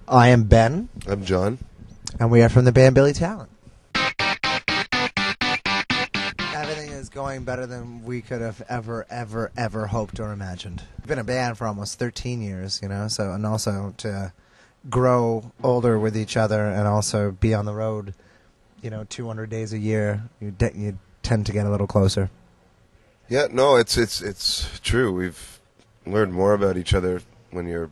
I am Ben. I'm John. And we are from the band Billy Talent. Everything is going better than we could have ever hoped or imagined. We've been a band for almost 13 years, so, and also to grow older with each other and also be on the road, 200 days a year, you tend to get a little closer. Yeah, no, it's true. We've learned more about each other when you're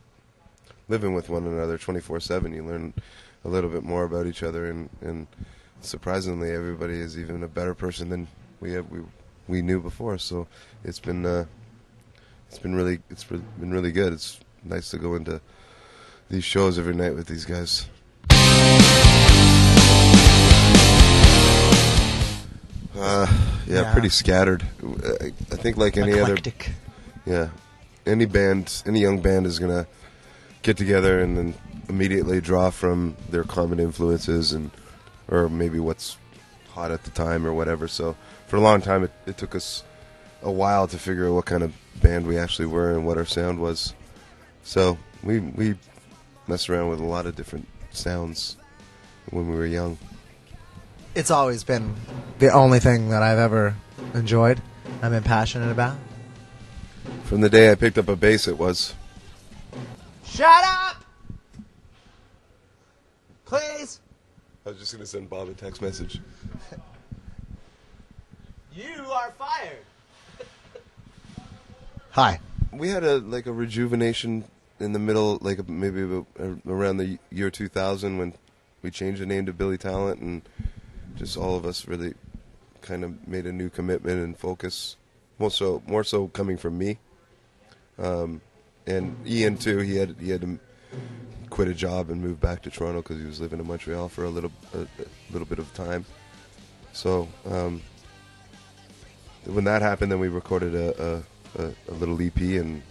living with one another 24/7. You learn a little bit more about each other, and surprisingly, everybody is even a better person than we knew before. So it's been really good. It's nice to go into these shows every night with these guys. Yeah, pretty scattered. I think like any Eclectic. any young band is gonna get together and then immediately draw from their common influences or maybe what's hot at the time or whatever. So for a long time, it took us a while to figure out what kind of band we actually were and what our sound was. So we messed around with a lot of different sounds when we were young. It's always been the only thing that I've ever enjoyed, I've been passionate about. From the day I picked up a bass, it was. Shut up! Please! I was just going to send Bob a text message. You are fired! Hi. We had a rejuvenation in the middle, maybe around the year 2000 when we changed the name to Billy Talent, and just all of us really kind of made a new commitment and focus. More so coming from me, and Ian too. He had to quit a job and move back to Toronto because he was living in Montreal for a little bit of time. So when that happened, then we recorded a little EP, and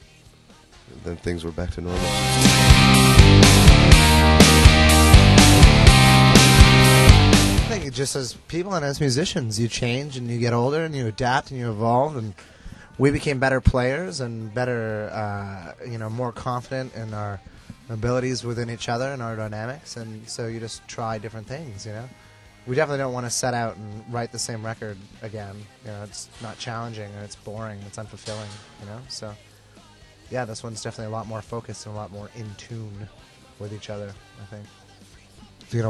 then things were back to normal. I think just as people and as musicians, you change and you get older and you adapt and you evolve, and we became better players and better, more confident in our abilities within each other and our dynamics, and so you just try different things, We definitely don't want to set out and write the same record again. It's not challenging and it's boring, it's unfulfilling, So, yeah, this one's definitely a lot more focused and a lot more in tune with each other, I think.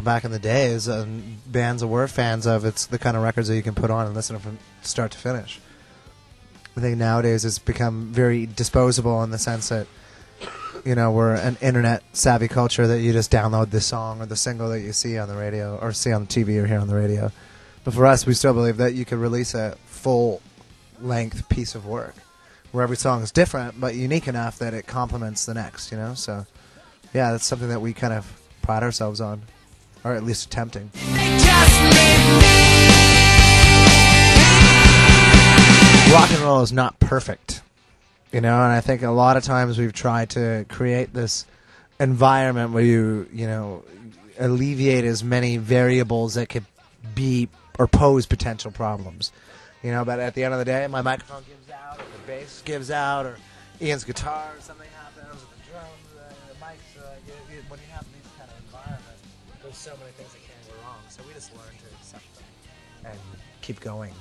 Back in the days, bands that we're fans of, it's the kind of records that you can put on and listen to from start to finish. I think nowadays it's become very disposable in the sense that, we're an internet-savvy culture that you just download the song or the single that you see on the radio or see on TV or hear on the radio. But for us, we still believe that you could release a full-length piece of work where every song is different but unique enough that it complements the next, So, yeah, that's something that we kind of pride ourselves on. Or at least attempting. Rock and roll is not perfect, and I think a lot of times we've tried to create this environment where you alleviate as many variables that could be or pose potential problems, But at the end of the day, my microphone gives out, or the bass gives out, or Ian's guitar, or something happens with the drums, the mics. When you have these kind of environments, there's so many things that can go wrong, so we just learn to accept them and keep going.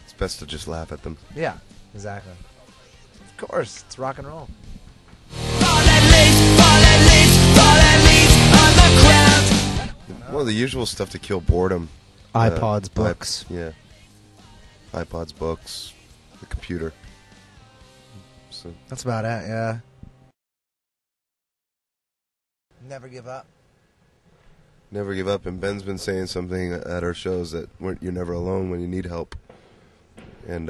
It's best to just laugh at them. Yeah, exactly. Of course, it's rock and roll. Well, the usual stuff to kill boredom. iPods, books. Yeah. iPods, books, the computer. So that's about it, yeah. Never give up. Never give up, and Ben's been saying something at our shows that you're never alone when you need help, and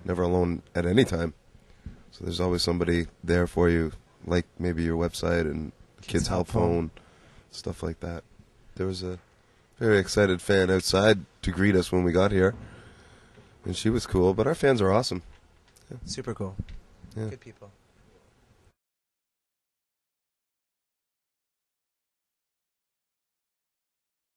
never alone at any time. So there's always somebody there for you, like maybe your website and Kids Help Phone, stuff like that. There was a very excited fan outside to greet us when we got here, and she was cool, but our fans are awesome. Yeah. Super cool. Yeah. Good people.